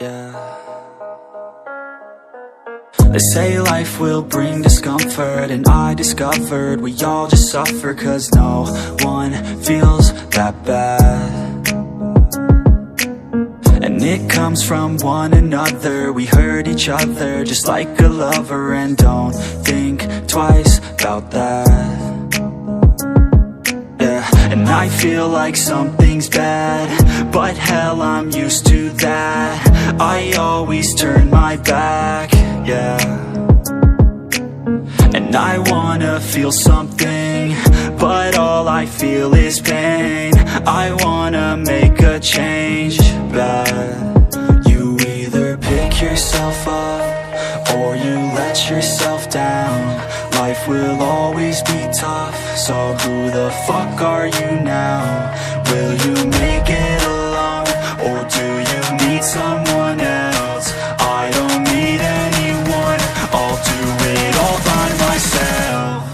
yeah. They say life will bring discomfort, and I discovered we all just suffer, 'cause no one feels that bad. And it comes from one another. We hurt each other just like a lover, and don't think twice about that. Yeah, and I feel like something's bad, but hell, I'm used to that. I always turn my back, yeah. And I wanna feel something, but all I feel is pain. I wanna make a change, but you either pick yourself up or you let yourself down. Life will always be tough, so who the fuck are you now? Will you make it alone, or do you need someone else? I don't need anyone, I'll do it all by myself.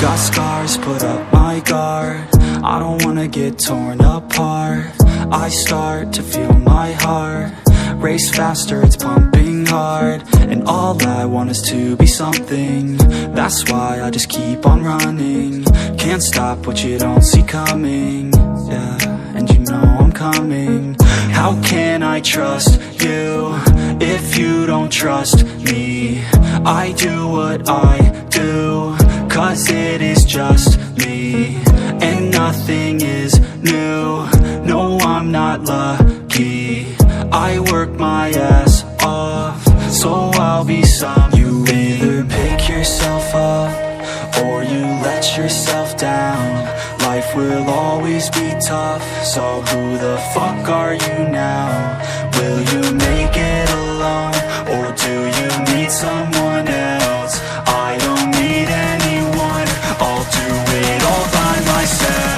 Got scars, put up my guard. I don't wanna get torn apart. I start to feel my heart race faster, it's pumping hard. And all I want is to be something. That's why I just keep on running. Can't stop what you don't see coming, yeah, and you know I'm coming. How can I trust you if you don't trust me? I do what I do, 'cause it is just me, and nothing is new. No, I'm not lucky. I work my ass off, so I'll be some. You either pick yourself up or you let yourself down. Life will always be tough, so who the fuck are you now? Will you make it alone, or do you need someone else? I don't need anyone, I'll do it all by myself.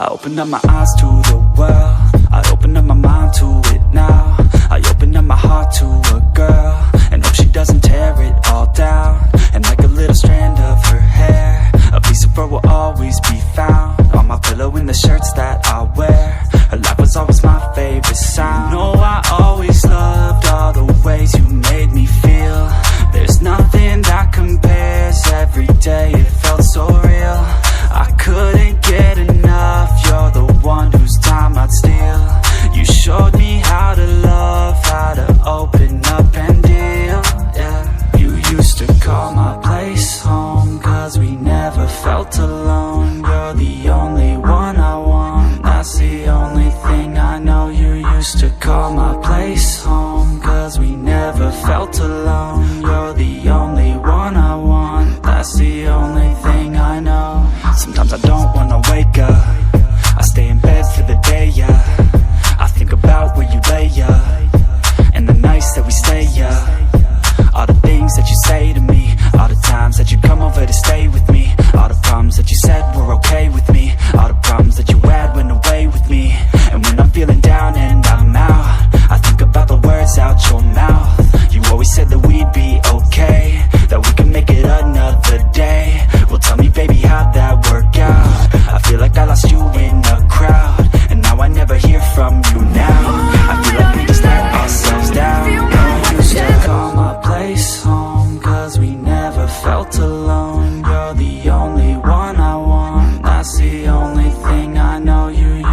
I opened up my eyes to the world, I opened up my mind to it now. I opened up my heart to a girl, and hope she doesn't tear it all down. And like a little strand of her hair, a piece of her will always be found on my pillow in the shirts that I wear. Her laugh was always my favorite sound. No, I always loved all the ways you made me feel. There's nothing that compares, every day it felt so real. I couldn't get enough, you're the one whose time I'd steal. You showed me how to love, how to open up and deal, yeah. You used to call my place home, 'cause we never felt alone. You're the only one I want, that's the only thing I know.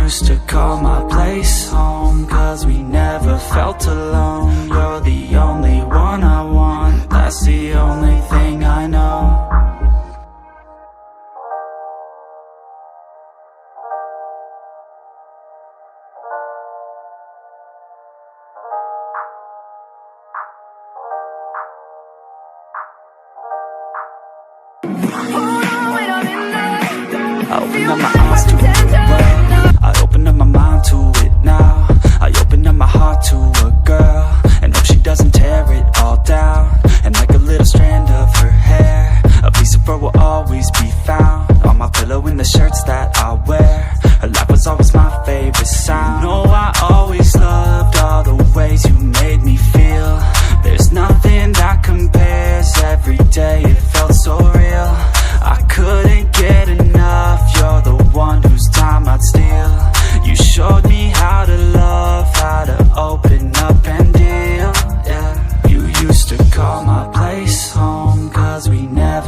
used to call my place home, 'cause we never felt alone. You're the only one I want, that's the only thing I know. Open up my eyes to the world.